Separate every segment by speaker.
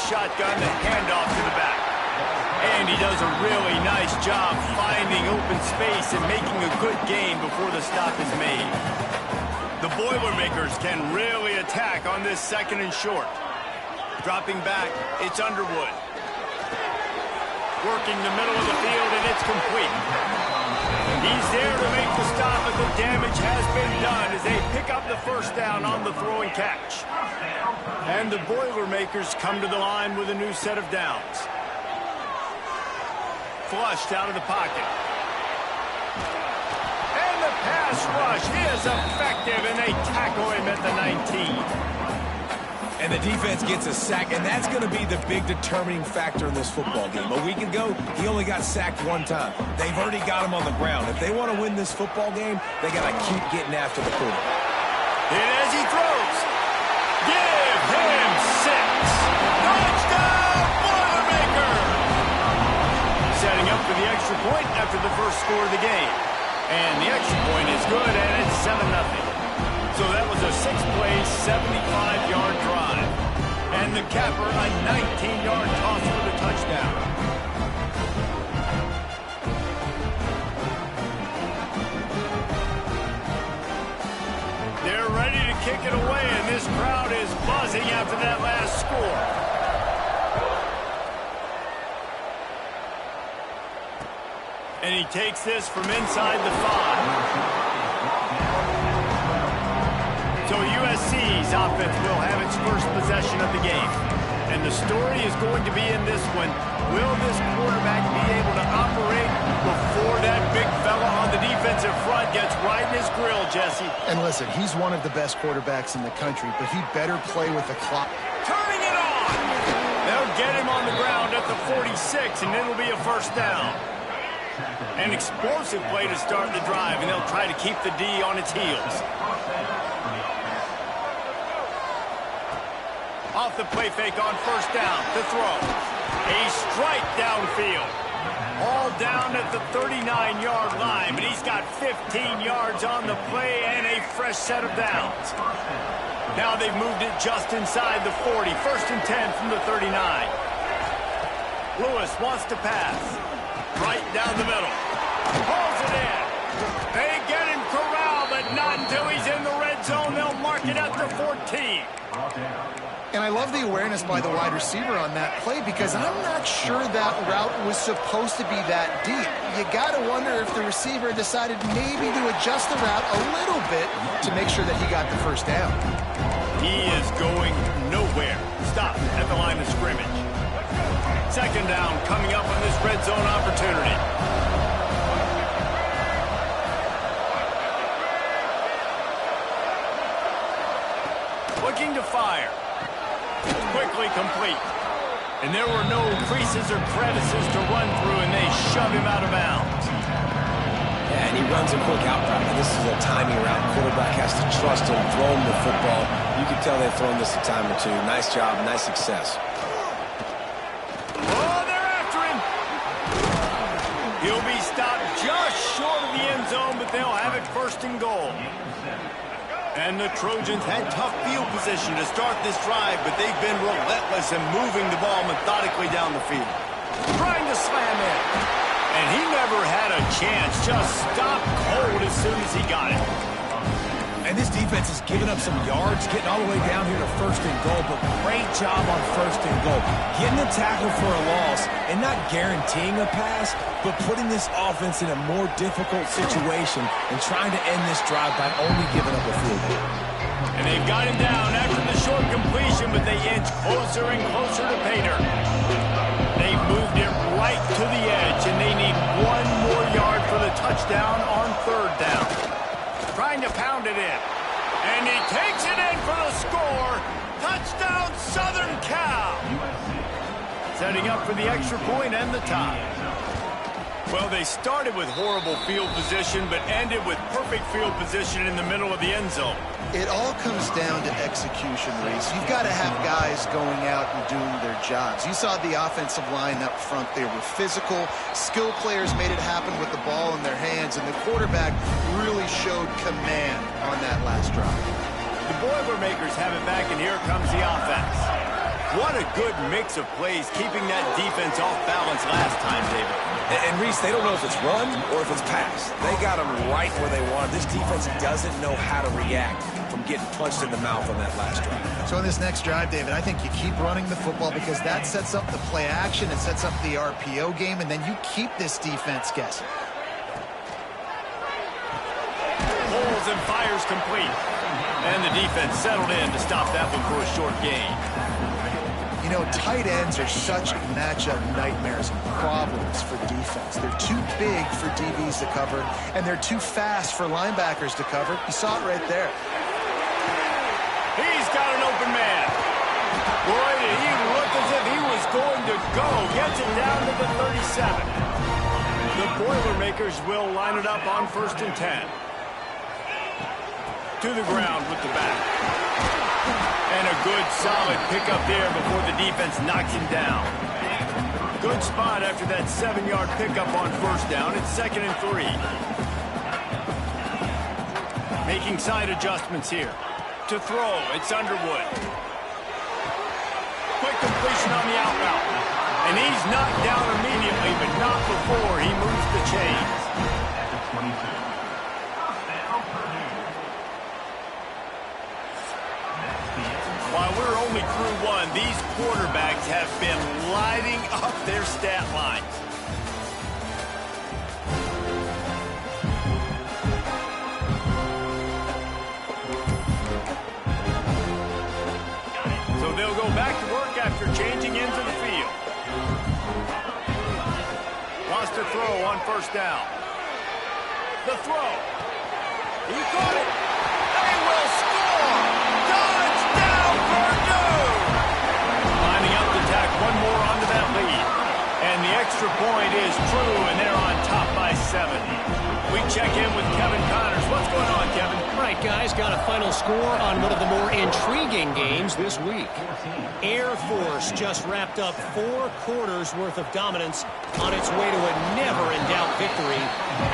Speaker 1: shotgun, the handoff to the back. And he does a really nice job finding open space and making a good gain before the stop is made. The Boilermakers can really attack on this 2nd and short. Dropping back, it's Underwood. Working the middle of the field, and it's complete. He's there to make the stop, but the damage has been done as they pick up the first down on the throw and catch. And the Boilermakers come to the line with a new set of downs. Flushed out of the pocket. And the pass rush is effective, and they tackle him at the 19.
Speaker 2: And the defense gets a sack, and that's going to be the big determining factor in this football game. A week ago, he only got sacked 1 time. They've already got him on the ground. If they want to win this football game, they got to keep getting after the quarterback.
Speaker 1: And as he throws, give him 6. Touchdown, Boilermaker! Setting up for the extra point after the first score of the game. And the extra point is good, and it's 7-0. So that was a 6-play, 75-yard drive. And the capper, a 19-yard toss for the touchdown. They're ready to kick it away, and this crowd is buzzing after that last score. And he takes this from inside the 5. So USC's offense will have its first possession of the game. And the story is going to be in this one. Will this quarterback be able to operate before that big fella on the defensive front gets right in his grill, Jesse?
Speaker 3: And listen, he's one of the best quarterbacks in the country, but he better play with the clock.
Speaker 1: Turning it on! They'll get him on the ground at the 46, and it'll be a first down. An explosive play to start the drive, and they'll try to keep the D on its heels. Off the play fake on first down, the throw. A strike downfield. All down at the 39-yard line, but he's got 15 yards on the play and a fresh set of downs. Now they've moved it just inside the 40. 1st and 10 from the 39. Lewis wants to pass. Right down the middle. Pulls it in. They get him corralled, but not until he's in the red zone. They'll mark it at the 14.
Speaker 3: And I love the awareness by the wide receiver on that play because I'm not sure that route was supposed to be that deep. You got to wonder if the receiver decided maybe to adjust the route a little bit to make sure that he got the first down.
Speaker 1: He is going nowhere. Stop at the line of scrimmage. 2nd down coming up on this red zone opportunity. Looking to fire. Quickly complete. And there were no creases or crevices to run through, and they shove him out of bounds.
Speaker 2: Yeah, and he runs a quick out route. This is a timing route. Quarterback has to trust him, throw him the football. You can tell they've thrown this a time or two. Nice job, nice success.
Speaker 1: Oh, they're after him. He'll be stopped just short of the end zone, but they'll have it 1st and goal. And the Trojans had tough field position to start this drive, but they've been relentless in moving the ball methodically down the field. Trying to slam in. And he never had a chance. Just stopped cold as soon as he got it.
Speaker 2: And this defense is giving up some yards, getting all the way down here to 1st and goal, but great job on 1st and goal. Getting a tackle for a loss and not guaranteeing a pass, but putting this offense in a more difficult situation and trying to end this drive by only giving up a field goal.
Speaker 1: And they've got him down after the short completion, but they inch closer and closer to Pater. They've moved it right to the edge, and they need 1 more yard for the touchdown on 3rd down. Trying to pound it in. And he takes it in for the score. Touchdown, Southern Cal. Setting up for the extra point and the tie. Well, they started with horrible field position, but ended with perfect field position in the middle of the end zone.
Speaker 3: It all comes down to execution, Reese. You've got to have guys going out and doing their jobs. You saw the offensive line up front. They were physical. Skill players made it happen with the ball in their hands, and the quarterback really showed command on that last drive.
Speaker 1: The Boilermakers have it back, and here comes the offense. What a good mix of plays, keeping that defense off balance last time, David.
Speaker 2: And Reese, they don't know if it's run or if it's pass. They got them right where they want. This defense doesn't know how to react from getting punched in the mouth on that last drive.
Speaker 3: So in this next drive, David, I think you keep running the football because that sets up the play action, it sets up the RPO game, and then you keep this defense guessing.
Speaker 1: Pulls and fires complete. And the defense settled in to stop that one for a short gain.
Speaker 3: You know, tight ends are such matchup nightmares and problems for defense. They're too big for DBs to cover, and they're too fast for linebackers to cover. You saw it right there.
Speaker 1: He's got an open man. Boy, did he look as if he was going to go. Gets it down to the 37. The Boilermakers will line it up on 1st and 10. To the ground with the back. And a good, solid pickup there before the defense knocks him down. Good spot after that 7-yard pickup on 1st down. It's 2nd and 3. Making side adjustments here. To throw, it's Underwood. Quick completion on the out route. And he's knocked down immediately, but not before he moves the chains. While we're only through one, these quarterbacks have been lighting up their stat lines. So they'll go back to work after changing into the field. Wants to throw on 1st down. The throw. He caught it. They will score. Touchdown, Purdue! Lining up to tack one more onto that lead. And the extra point is true, and they're on top by 7. We check in with Kevin Connors. What's going on, Kevin?
Speaker 4: All right, guys, got a final score on one of the more intriguing games this week. Air Force just wrapped up 4 quarters worth of dominance on its way to a never-in-doubt victory.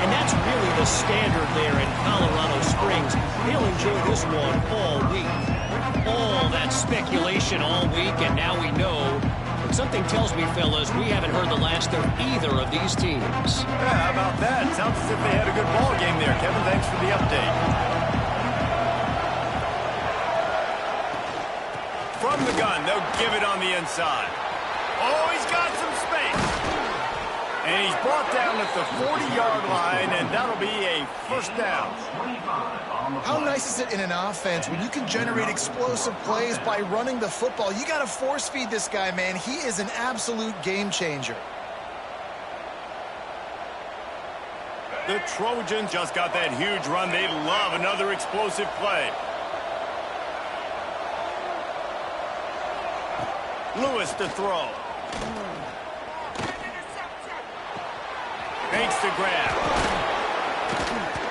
Speaker 4: And that's really the standard there in Colorado Springs. They'll enjoy this one all week. All that speculation all week, and now we know. But something tells me, fellas, we haven't heard the last of either of these teams.
Speaker 1: Yeah, how about that? Sounds as if they had a good ball game there, Kevin. Thanks for the update. From the gun, they'll give it on the inside. Oh, he's got some space. And he's brought down at the 40-yard line, and that'll be a 1st down.
Speaker 3: How nice is it in an offense when you can generate explosive plays by running the football? You got to force feed this guy, man. He is an absolute game changer.
Speaker 1: The Trojans just got that huge run. They love another explosive play. Lewis to throw. Makes the grab.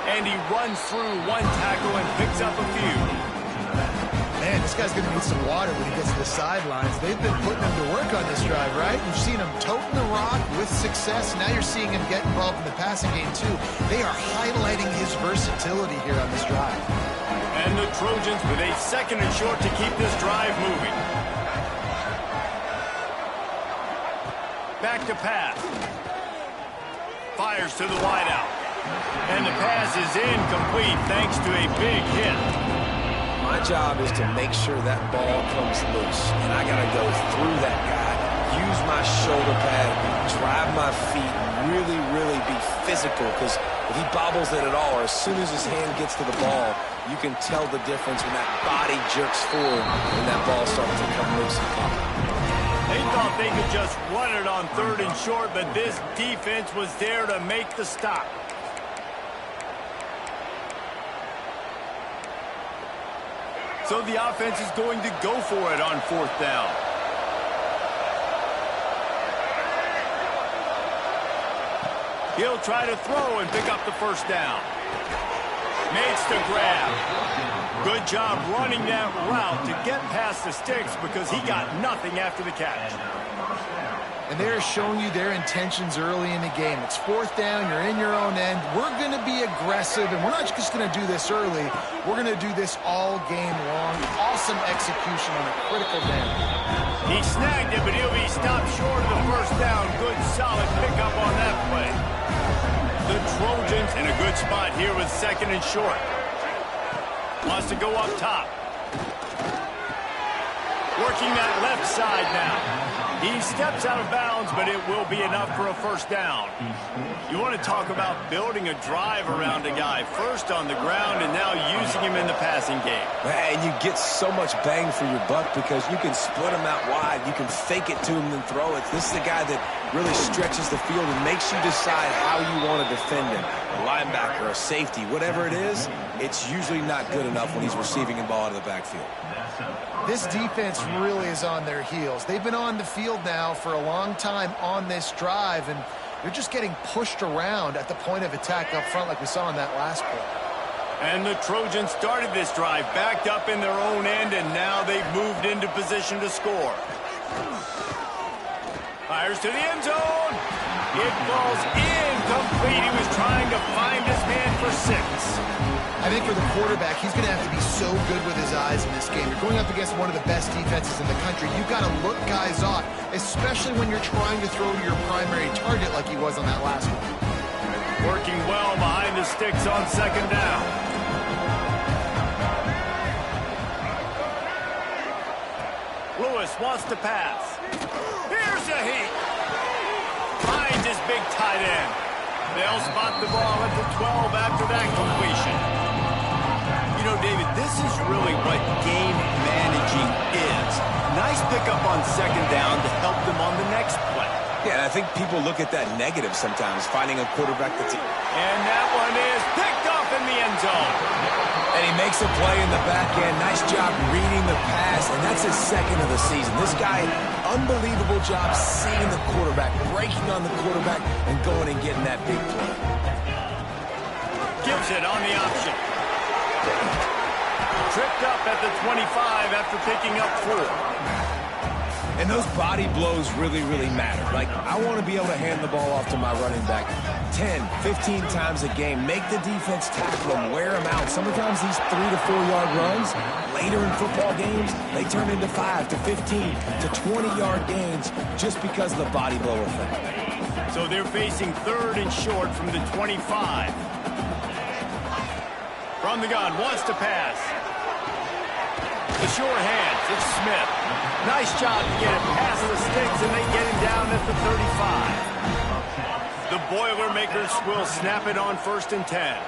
Speaker 1: And he runs through one tackle and picks up a few.
Speaker 3: Man, this guy's going to need some water when he gets to the sidelines. They've been putting him to work on this drive, right? You've seen him toting the rock with success. Now you're seeing him get involved in the passing game, too. They are highlighting his versatility here on this drive.
Speaker 1: And the Trojans with a 2nd and short to keep this drive moving. Back to pass. Fires to the wideout. And the pass is incomplete thanks to a big hit.
Speaker 2: My job is to make sure that ball comes loose. And I got to go through that guy, use my shoulder pad, drive my feet, really, really be physical. Because if he bobbles it at all, or as soon as his hand gets to the ball, you can tell the difference when that body jerks forward and that ball starts to come loose and pop.
Speaker 1: They thought they could just run it on 3rd and short, but this defense was there to make the stop. So the offense is going to go for it on 4th down. He'll try to throw and pick up the 1st down. Makes the grab. Good job running that route to get past the sticks because he got nothing after the catch.
Speaker 3: And they're showing you their intentions early in the game. It's 4th down, you're in your own end. We're going to be aggressive, and we're not just going to do this early. We're going to do this all game long. Awesome execution on a critical down.
Speaker 1: He snagged it, but he'll be stopped short of the first down. Good, solid pickup on that play. The Trojans in a good spot here with 2nd and short. Wants to go up top. Working that left side now. He steps out of bounds, but it will be enough for a first down. You want to talk about building a drive around a guy. First on the ground and now using him in the passing game.
Speaker 2: And you get so much bang for your buck because you can split him out wide. You can fake it to him and throw it. This is the guy that really stretches the field and makes you decide how you want to defend him. A linebacker, a safety, whatever it is, it's usually not good enough when he's receiving the ball out of the backfield.
Speaker 3: This defense really is on their heels. They've been on the field now for a long time on this drive, and they're just getting pushed around at the point of attack up front like we saw in that last play.
Speaker 1: And the Trojans started this drive backed up in their own end, and now they've moved into position to score. Fires to the end zone. It falls incomplete. He was trying to find his man for 6.
Speaker 3: I think for the quarterback, he's going to have to be so good with his eyes in this game. You're going up against one of the best defenses in the country. You've got to look guys off, especially when you're trying to throw to your primary target like he was on that last one.
Speaker 1: Working well behind the sticks on 2nd down. Lewis wants to pass. Here's a heat. Finds his big tight end. They'll spot the ball at the 12 after that completion. You know, David, this is really what game managing is. Nice pickup on 2nd down to help them on the next play.
Speaker 2: Yeah, and I think people look at that negative sometimes, finding a quarterback that's...
Speaker 1: And that one is picked off in the end zone.
Speaker 2: And he makes a play in the back end. Nice job reading the pass, and that's his 2nd of the season. This guy, unbelievable job seeing the quarterback, breaking on the quarterback, and going and getting that big play.
Speaker 1: Gives it on the option. Tripped up at the 25 after picking up 4.
Speaker 2: And those body blows really, really matter. Like, I want to be able to hand the ball off to my running back 10, 15 times a game. Make the defense tackle him, wear him out. Sometimes these 3 to 4 yard runs, later in football games, they turn into 5 to 15 to 20-yard gains just because of the body blow effect.
Speaker 1: So they're facing 3rd and short from the 25. From the gun, wants to pass. The sure hands, it's Smith. Nice job to get it past the sticks, and they get him down at the 35. The Boilermakers will snap it on 1st and 10.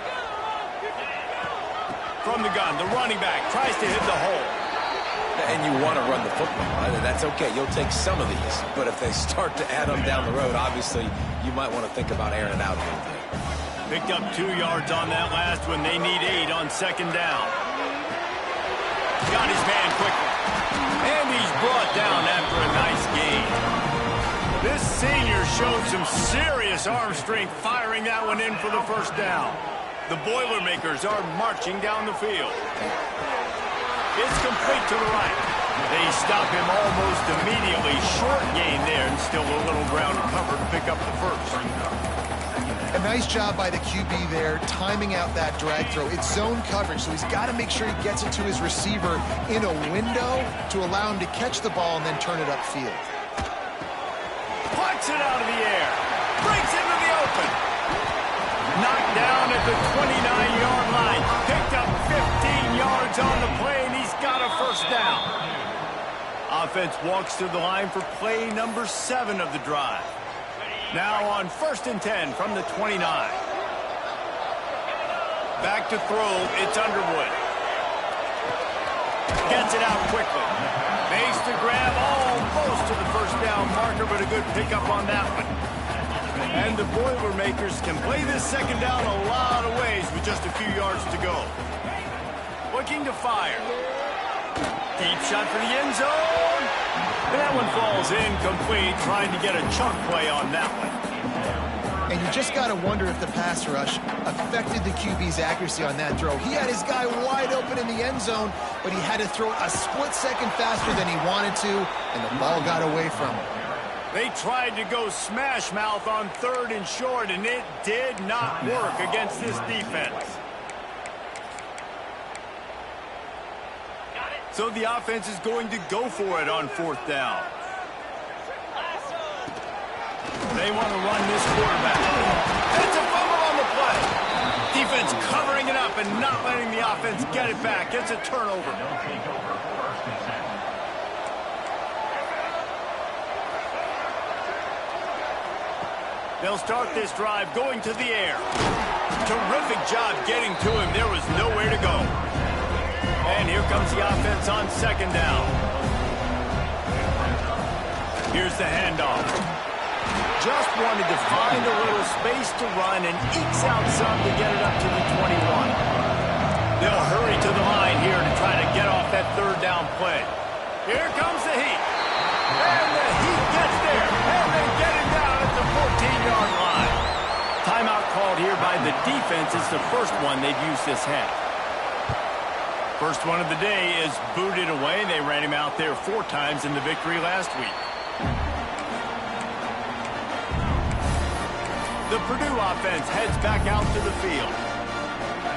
Speaker 1: From the gun, the running back tries to hit the hole.
Speaker 2: And you want to run the football, right? That's okay. You'll take some of these. But if they start to add them down the road, obviously, you might want to think about airing it out a little bit.
Speaker 1: Picked up 2 yards on that last one. They need 8 on 2nd down. Got his man quickly. And he's brought down after a nice gain. This senior showed some serious arm strength firing that one in for the first down. The Boilermakers are marching down the field. It's complete to the right. They stop him almost immediately. Short gain there, and still a little ground cover to pick up the first.
Speaker 3: A nice job by the QB there, timing out that drag throw. It's zone coverage, so he's got to make sure he gets it to his receiver in a window to allow him to catch the ball and then turn it upfield.
Speaker 1: Plucks it out of the air. Breaks into the open. Knocked down at the 29-yard line. Picked up 15 yards on the play, and he's got a first down. Offense walks to the line for play number 7 of the drive. Now on 1st and 10 from the 29. Back to throw, it's Underwood. Gets it out quickly. Makes the grab almost to the first down marker, but a good pickup on that one. And the Boilermakers can play this 2nd down a lot of ways with just a few yards to go. Looking to fire. Deep shot for the end zone. And that one falls incomplete, trying to get a chunk play on that one.
Speaker 3: And you just got to wonder if the pass rush affected the QB's accuracy on that throw. He had his guy wide open in the end zone, but he had to throw it a split second faster than he wanted to, and the ball got away from him.
Speaker 1: They tried to go smash mouth on 3rd and short, and it did not work against this defense. So the offense is going to go for it on 4th down. They want to run this quarterback. It's a fumble on the play. Defense covering it up and not letting the offense get it back. It's a turnover. They'll start this drive going to the air. Terrific job getting to him. There was nowhere to go. And here comes the offense on 2nd down. Here's the handoff. Just wanted to find a little space to run and ekes out some to get it up to the 21. They'll hurry to the line here to try to get off that 3rd down play. Here comes the heat. And the heat gets there. And they get him down at the 14-yard line. Timeout called here by the defense. It's the first one they've used this half. First one of the day is booted away. They ran him out there 4 times in the victory last week. The Purdue offense heads back out to the field.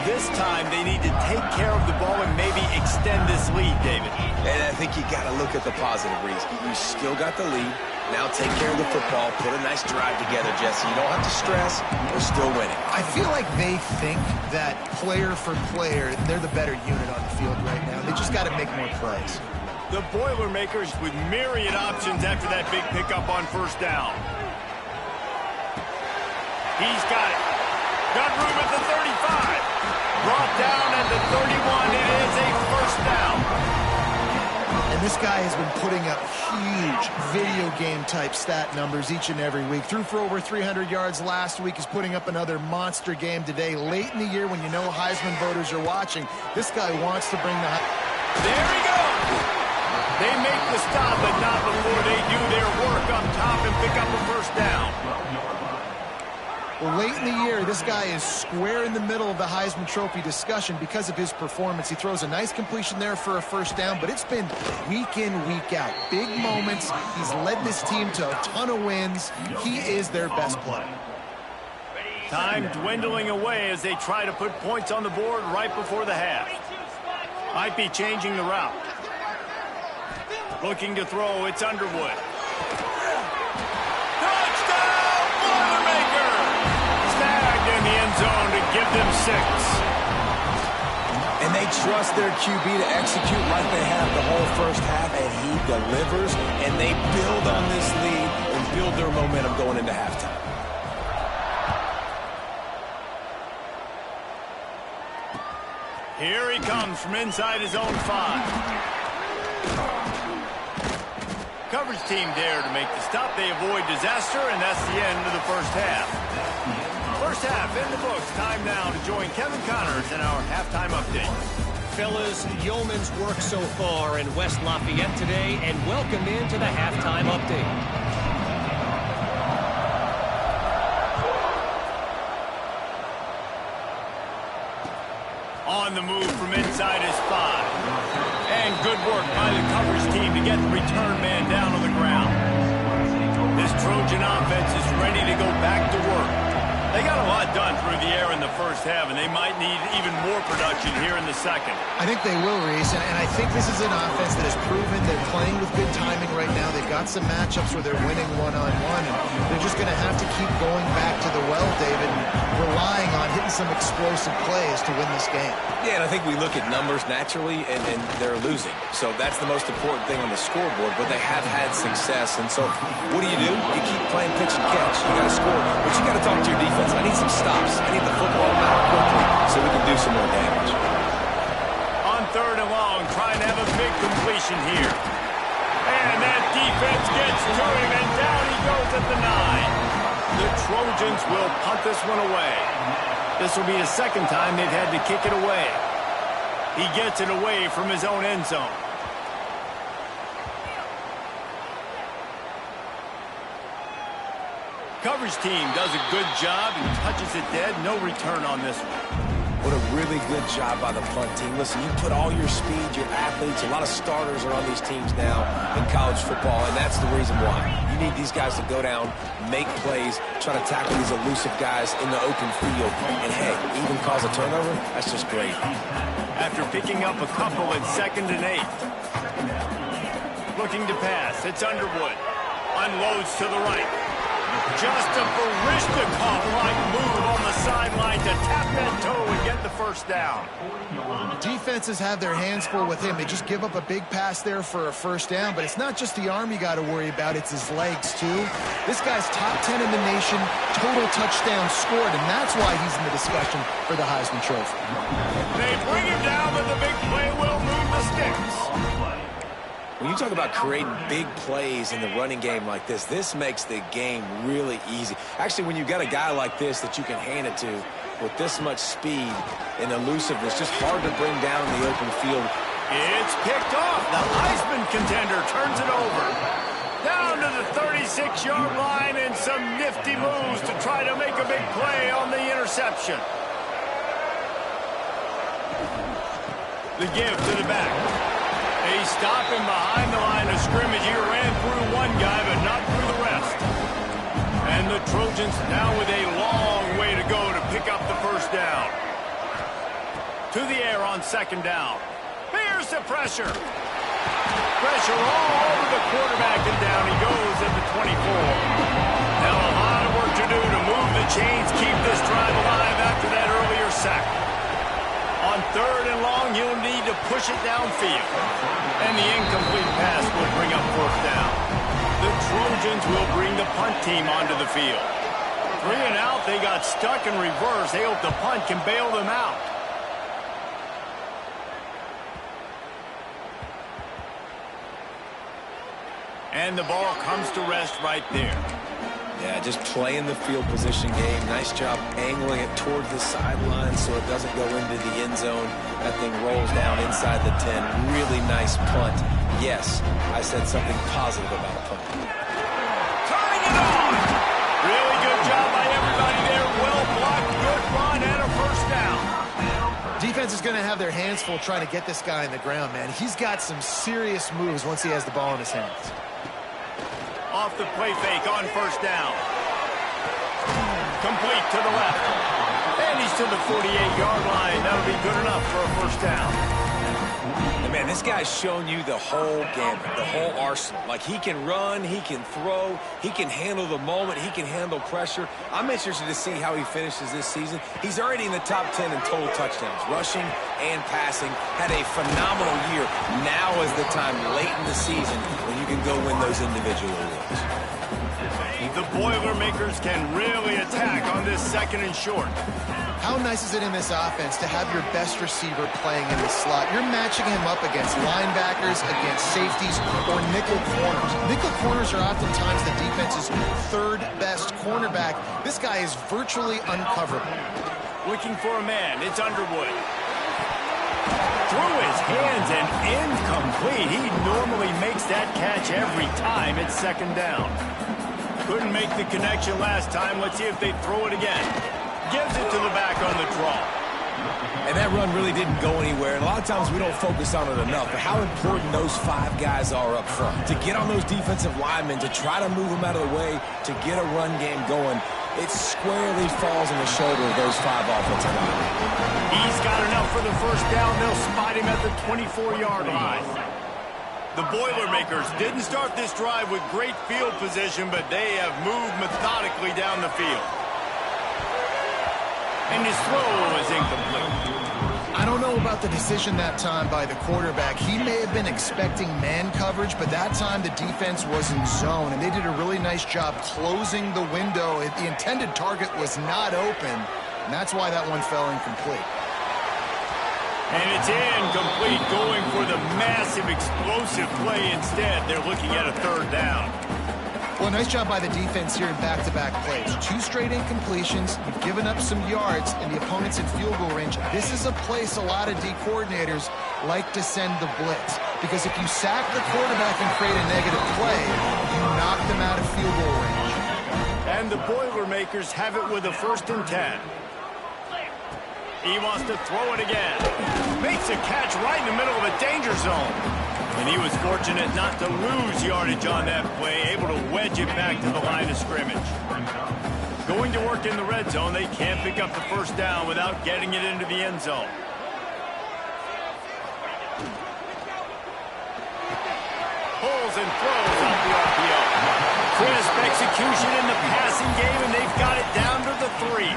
Speaker 1: This time they need to take care of the ball and maybe extend this lead, David.
Speaker 2: And I think you got to look at the positive, Reese. You still got the lead. Now take care of the football. Put a nice drive together, Jesse. You don't have to stress. We're still winning.
Speaker 3: I feel like they think that player for player, they're the better unit on the field right now. They just got to make more plays.
Speaker 1: The Boilermakers with myriad options after that big pickup on 1st down. He's got it. Got room at the 35. Brought down at the 31. It is a 1st down.
Speaker 3: And this guy has been putting up huge video game type stat numbers each and every week. Threw for over 300 yards last week. He's putting up another monster game today. Late in the year when you know Heisman voters are watching, this guy wants to bring the...
Speaker 1: There he goes. They make the stop, but not before they do their work up top and pick up a 1st down.
Speaker 3: Well, late in the year, this guy is square in the middle of the Heisman Trophy discussion because of his performance. He throws a nice completion there for a 1st down, but it's been week in, week out. Big moments. He's led this team to a ton of wins. He is their best player.
Speaker 1: Time dwindling away as they try to put points on the board right before the half. Might be changing the route. Looking to throw, it's Underwood. Touchdown, Boilermaker! Snagged in the end zone to give them 6.
Speaker 2: And they trust their QB to execute like they have the whole 1st half, and he delivers, and they build on this lead and build their momentum going into halftime.
Speaker 1: Here he comes from inside his own 5. Coverage team there to make the stop. They avoid disaster, and that's the end of the 1st half. 1st half in the books. Time now to join Kevin Connors in our halftime update.
Speaker 4: Fellas, yeoman's work so far in West Lafayette today, and welcome into the halftime update.
Speaker 1: On the move from inside his 5. And good work by the coverage team to get the return man down on the ground. This Trojan offense is ready to go back to work. They got a lot done through the air in the 1st half, and they might need even more production here in the 2nd.
Speaker 3: I think they will, Reese, and I think this is an offense that has proven they're playing with good timing right now. They've got some matchups where they're winning one-on-one, and they're just going to have to keep going back to the well, David, and relying on hitting some explosive plays to win this game.
Speaker 2: Yeah, and I think we look at numbers naturally, and they're losing. So that's the most important thing on the scoreboard, but they have had success. And so what do? You keep playing pitch and catch. You got to score, but you got to talk to your defense. I need some stops. I need the football out quickly so we can do some more damage.
Speaker 1: On 3rd and long, trying to have a big completion here. And that defense gets to him, and down he goes at the 9. The Trojans will punt this one away. This will be the 2nd time they've had to kick it away. He gets it away from his own end zone. Coverage team does a good job and touches it dead. No return on this one.
Speaker 2: What a really good job by the punt team. Listen, you put all your speed, your athletes, a lot of starters are on these teams now in college football, and that's the reason why. You need these guys to go down, make plays, try to tackle these elusive guys in the open field, and hey, even cause a turnover, that's just great.
Speaker 1: after picking up a couple at 2nd and 8. Looking to pass. It's Underwood. Unloads to the right. Just a Barishnikov-like move on the sideline to tap that toe and get the first down.
Speaker 3: Defenses have their hands full with him. They just give up a big pass there for a first down, but it's not just the arm you got to worry about, it's his legs too. This guy's top 10 in the nation, total touchdowns scored, and that's why he's in the discussion for the Heisman Trophy.
Speaker 1: They bring him down, but the big play will move the sticks.
Speaker 2: When you talk about creating big plays in the running game like this makes the game really easy. Actually, when you've got a guy like this that you can hand it to with this much speed and elusiveness, just hard to bring down in the open field.
Speaker 1: It's picked off. The Heisman contender turns it over. Down to the 36-yard line and some nifty moves to try to make a big play on the interception. The give to the back. They stop him behind the line of scrimmage. He ran through one guy, but not through the rest. And the Trojans now with a long way to go to pick up the first down. To the air on 2nd down. Here's the pressure. Pressure all over the quarterback, and down he goes at the 24. Now a lot of work to do to move the chains, keep this drive alive after that earlier sack. On 3rd and long, he'll need to push it downfield. And the incomplete pass will bring up 4th down. The Trojans will bring the punt team onto the field. 3 and out, they got stuck in reverse. They hope the punt can bail them out. And the ball comes to rest right there.
Speaker 2: Yeah, just playing the field position game. Nice job angling it towards the sideline so it doesn't go into the end zone. That thing rolls down inside the 10. Really nice punt. Yes, I said something positive about a punt.
Speaker 1: Turning it on! Really good job by everybody there. Well blocked, good run, and a first down.
Speaker 3: Defense is going to have their hands full trying to get this guy in the ground, man. He's got some serious moves once he has the ball in his hands.
Speaker 1: Off the play fake on 1st down. Complete to the left. And he's to the 48-yard line. That'll be good enough for a first down.
Speaker 2: And man, this guy's shown you the whole gambit, the whole arsenal. Like, he can run, he can throw, he can handle the moment, he can handle pressure. I'm interested to see how he finishes this season. He's already in the top 10 in total touchdowns, rushing and passing. Had a phenomenal year. Now is the time, late in the season, when you can go win those individual awards.
Speaker 1: The Boilermakers can really attack on this 2nd and short.
Speaker 3: How nice is it in this offense to have your best receiver playing in the slot? You're matching him up against linebackers, against safeties, or nickel corners. Nickel corners are oftentimes the defense's 3rd best cornerback. This guy is virtually uncoverable.
Speaker 1: Looking for a man. It's Underwood. Through his hands and incomplete. He normally makes that catch every time. It's 2nd down. Couldn't make the connection last time. Let's see if they throw it again. Gives it to the back on the draw.
Speaker 2: And that run really didn't go anywhere. And a lot of times we don't focus on it enough. But how important those 5 guys are up front. To get on those defensive linemen, to try to move them out of the way, to get a run game going, it squarely falls on the shoulder of those 5 offensive linemen.
Speaker 1: He's got enough for the first down. They'll spot him at the 24-yard line. The Boilermakers didn't start this drive with great field position, but they have moved methodically down the field. And his throw is incomplete.
Speaker 3: I don't know about the decision that time by the quarterback. He may have been expecting man coverage, but that time the defense was in zone, and they did a really nice job closing the window. The intended target was not open, and that's why that one fell incomplete.
Speaker 1: And it's incomplete, going for the massive explosive play instead. They're looking at a 3rd down.
Speaker 3: Well, nice job by the defense here in back-to-back plays. 2 straight incompletions. You've given up some yards, and the opponent's in field goal range. This is a place a lot of D coordinators like to send the blitz. Because if you sack the quarterback and create a negative play, you knock them out of field goal range.
Speaker 1: And the Boilermakers have it with a 1st and 10. He wants to throw it again. Makes a catch right in the middle of a danger zone. And he was fortunate not to lose yardage on that play, able to wedge it back to the line of scrimmage. Going to work in the red zone, they can't pick up the first down without getting it into the end zone. scrambles and throws off the RPO. Crisp execution in the passing game, and they've got it down to the 3.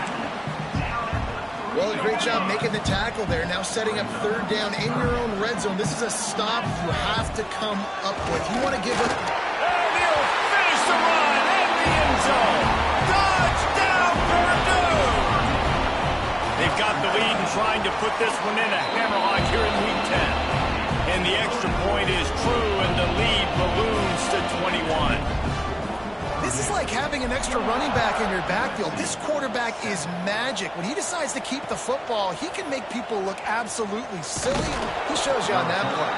Speaker 3: Well, a great job making the tackle there. Now setting up third down in your own red zone. This is a stop you have to come up with. You want to give up.
Speaker 1: And he'll finish the run in the end zone. Touchdown, Purdue! They've got the lead and trying to put this one in a hammerlock here in Week 10. And the extra point is true, and the lead balloons to 21.
Speaker 3: This is like having an extra running back in your backfield. This quarterback is magic. When he decides to keep the football, he can make people look absolutely silly. He shows you on that play.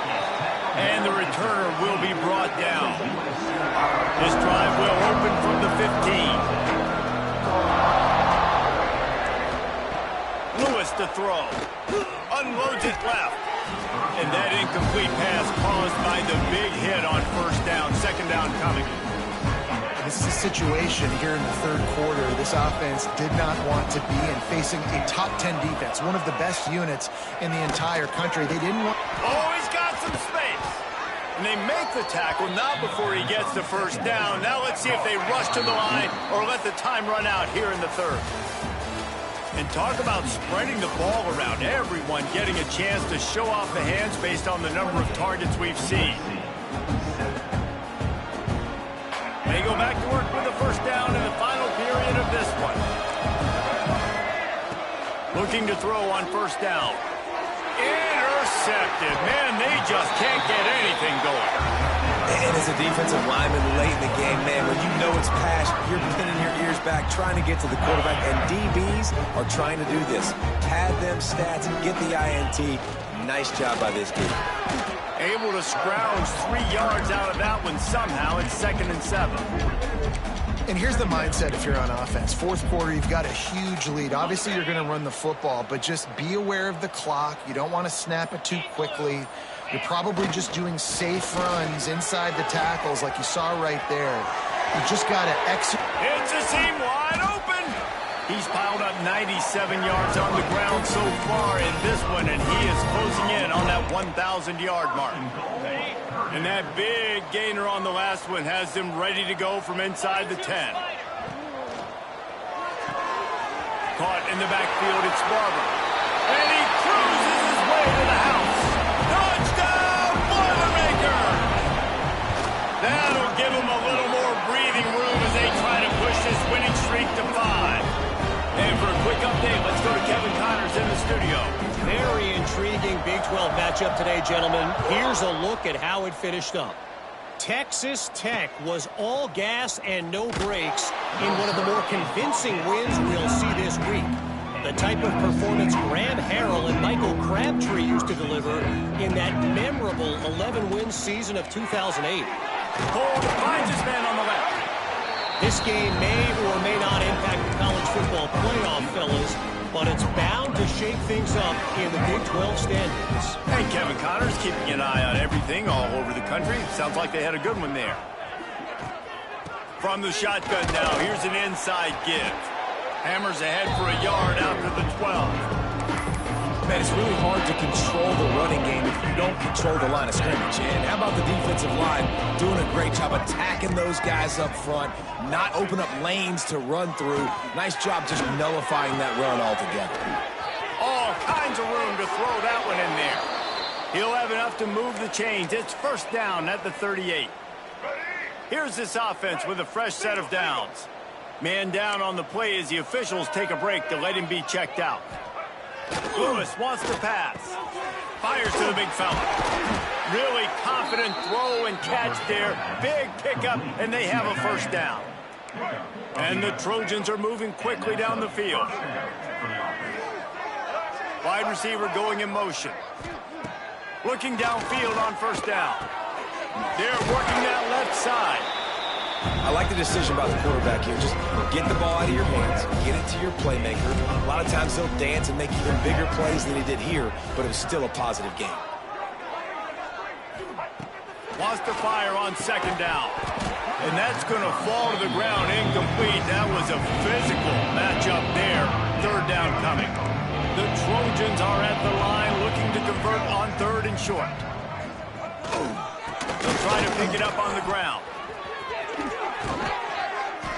Speaker 1: And the returner will be brought down. This drive will open from the 15. Lewis to throw. Unloads it left. And that incomplete pass caused by the big hit on first down. Second down coming.
Speaker 3: This is a situation here in the third quarter this offense did not want to be in, facing a top 10 defense, one of the best units in the entire country. They didn't want...
Speaker 1: Oh, he's got some space. And they make the tackle, not before he gets the first down. Now let's see if they rush to the line or let the time run out here in the third. And talk about spreading the ball around. Everyone getting a chance to show off the hands based on the number of targets we've seen. They go back to work with the first down in the final period of this one. Looking to throw on first down. Intercepted. Man, they just can't get anything going.
Speaker 2: And as a defensive lineman late in the game, man, when you know it's pass, you're pinning your ears back, trying to get to the quarterback. And DBs are trying to do this. Pad them stats and get the INT. Nice job by this kid.
Speaker 1: Able to scrounge 3 yards out of that one somehow. It's 2nd and 7.
Speaker 3: And here's the mindset if you're on offense. Fourth quarter, you've got a huge lead. Obviously, you're going to run the football, but just be aware of the clock. You don't want to snap it too quickly. You're probably just doing safe runs inside the tackles like you saw right there. You just got to execute.
Speaker 1: It's a seam wide open. He's piled up 97 yards on the ground so far in this one, and he is closing in on that 1,000-yard mark. And that big gainer on the last one has him ready to go from inside the 10. Caught in the backfield, it's Barber. And he cruises his way to the house. Touchdown, Boilermaker! That'll give him a little more breathing room as they try to push this winning streak to 5. And for a quick update, let's go to Kevin Connors in the studio.
Speaker 4: Very intriguing Big 12 matchup today, gentlemen. Here's a look at how it finished up. Texas Tech was all gas and no brakes in one of the more convincing wins we'll see this week. The type of performance Graham Harrell and Michael Crabtree used to deliver in that memorable 11-win season of 2008.
Speaker 1: Cole finds his man on the left.
Speaker 4: This game may or may not impact the college football playoff, fellas, but it's bound to shake things up in the Big 12 standings.
Speaker 1: Hey, Kevin Connors keeping an eye on everything all over the country. Sounds like they had a good one there. From the shotgun now, here's an inside give. Hammers ahead for a yard out to the 12.
Speaker 2: Man, it's really hard to control the running game if you don't control the line of scrimmage. And how about the defensive line doing a great job attacking those guys up front, not open up lanes to run through. Nice job just nullifying that run altogether.
Speaker 1: All kinds of room to throw that one in there. He'll have enough to move the chains. It's first down at the 38. Here's this offense with a fresh set of downs. Man down on the play as the officials take a break to let him be checked out. Lewis wants to pass. Fires to the big fella. Really confident throw and catch there. Big pickup, and they have a first down. And the Trojans are moving quickly down the field. Wide receiver going in motion. Looking downfield on first down. They're working that left side.
Speaker 2: I like the decision by the quarterback here. Just get the ball out of your hands, get it to your playmaker. A lot of times he'll dance and make even bigger plays than he did here, but it was still a positive game.
Speaker 1: Wants to fire on second down. And that's going to fall to the ground incomplete. That was a physical matchup there. Third down coming. The Trojans are at the line looking to convert on third and short. The try to pick it up on the ground.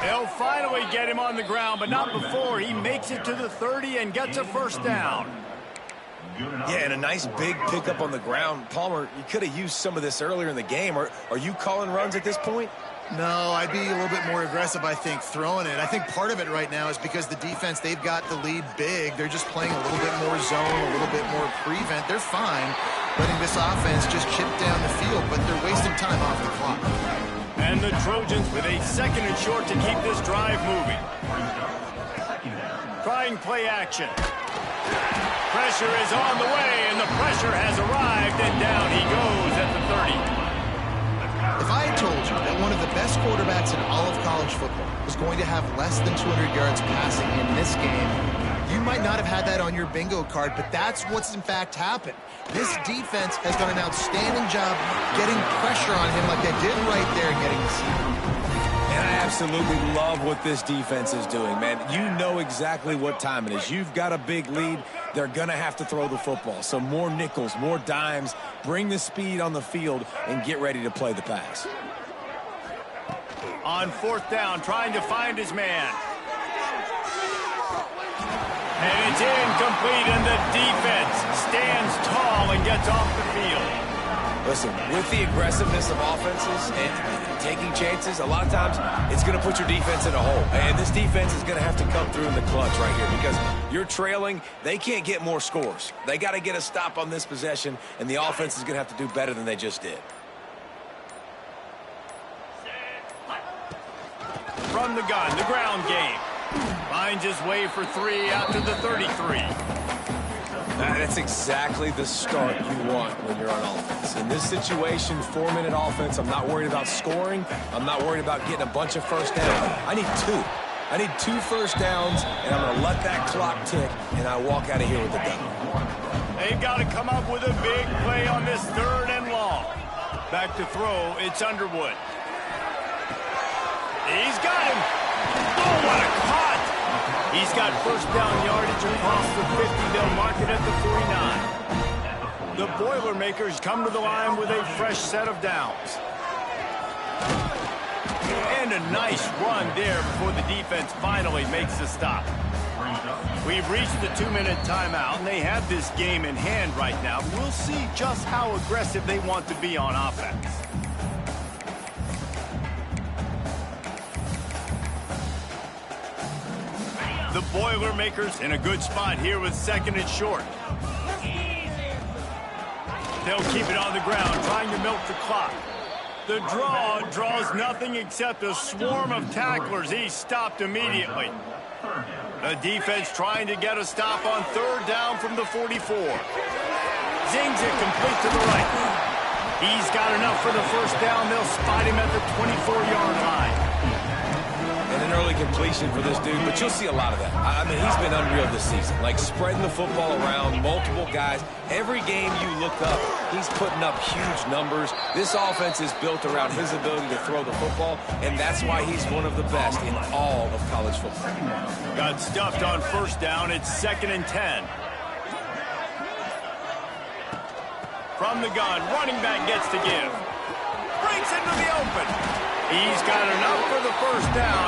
Speaker 1: They'll finally get him on the ground, but not before he makes it to the 30 and gets a first down.
Speaker 2: Yeah, and a nice big pickup on the ground. Palmer, you could have used some of this earlier in the game. Are you calling runs at this point?
Speaker 3: No, I'd be a little bit more aggressive, I think, throwing it. I think part of it right now is because the defense, they've got the lead big. They're just playing a little bit more zone, a little bit more prevent. They're fine letting this offense just chip down the field, but they're wasting time off the clock.
Speaker 1: And the Trojans with a 2nd and short to keep this drive moving. Trying play action. Pressure is on the way, and the pressure has arrived, and down he goes at the 30.
Speaker 3: If I had told you that one of the best quarterbacks in all of college football was going to have less than 200 yards passing in this game, you might not have had that on your bingo card, but that's what's in fact happened. This defense has done an outstanding job getting pressure on him like they did right there, getting the seam.
Speaker 2: And I absolutely love what this defense is doing, man. You know exactly what time it is. You've got a big lead. They're going to have to throw the football. So more nickels, more dimes, bring the speed on the field, and get ready to play the pass.
Speaker 1: On 4th down, trying to find his man. And it's incomplete, and the defense stands tall and gets off the field.
Speaker 2: Listen, with the aggressiveness of offenses and taking chances, a lot of times it's going to put your defense in a hole. And this defense is going to have to come through in the clutch right here because you're trailing. They can't get more scores. They got to get a stop on this possession, and the offense is going to have to do better than they just did.
Speaker 1: From the gun, the ground game. Finds his way for 3 out to the 33.
Speaker 2: That's exactly the start you want when you're on offense. In this situation, 4-minute offense, I'm not worried about scoring. I'm not worried about getting a bunch of first downs. I need 2. I need 2 first downs, and I'm going to let that clock tick, and I walk out of here with the W.
Speaker 1: They've got to come up with a big play on this 3rd and long. Back to throw, it's Underwood. He's got him. Oh, what a cut. He's got first down yardage across the 50. They'll mark it at the 49. The Boilermakers come to the line with a fresh set of downs. And a nice run there before the defense finally makes the stop. We've reached the 2-minute timeout, and they have this game in hand right now. We'll see just how aggressive they want to be on offense. The Boilermakers in a good spot here with 2nd and short. They'll keep it on the ground, trying to milk the clock. The draw draws nothing except a swarm of tacklers. He's stopped immediately. The defense trying to get a stop on 3rd down from the 44. Zings it complete to the right. He's got enough for the first down. They'll spot him at the 24-yard line.
Speaker 2: And an early completion for this dude, but you'll see a lot of that. I mean, he's been unreal this season. Like, spreading the football around, multiple guys. Every game you look up, he's putting up huge numbers. This offense is built around his ability to throw the football, and that's why he's one of the best in all of college football.
Speaker 1: Got stuffed on first down. It's 2nd and 10. From the gun, running back gets to give. Breaks into the open. He's got enough for the first down.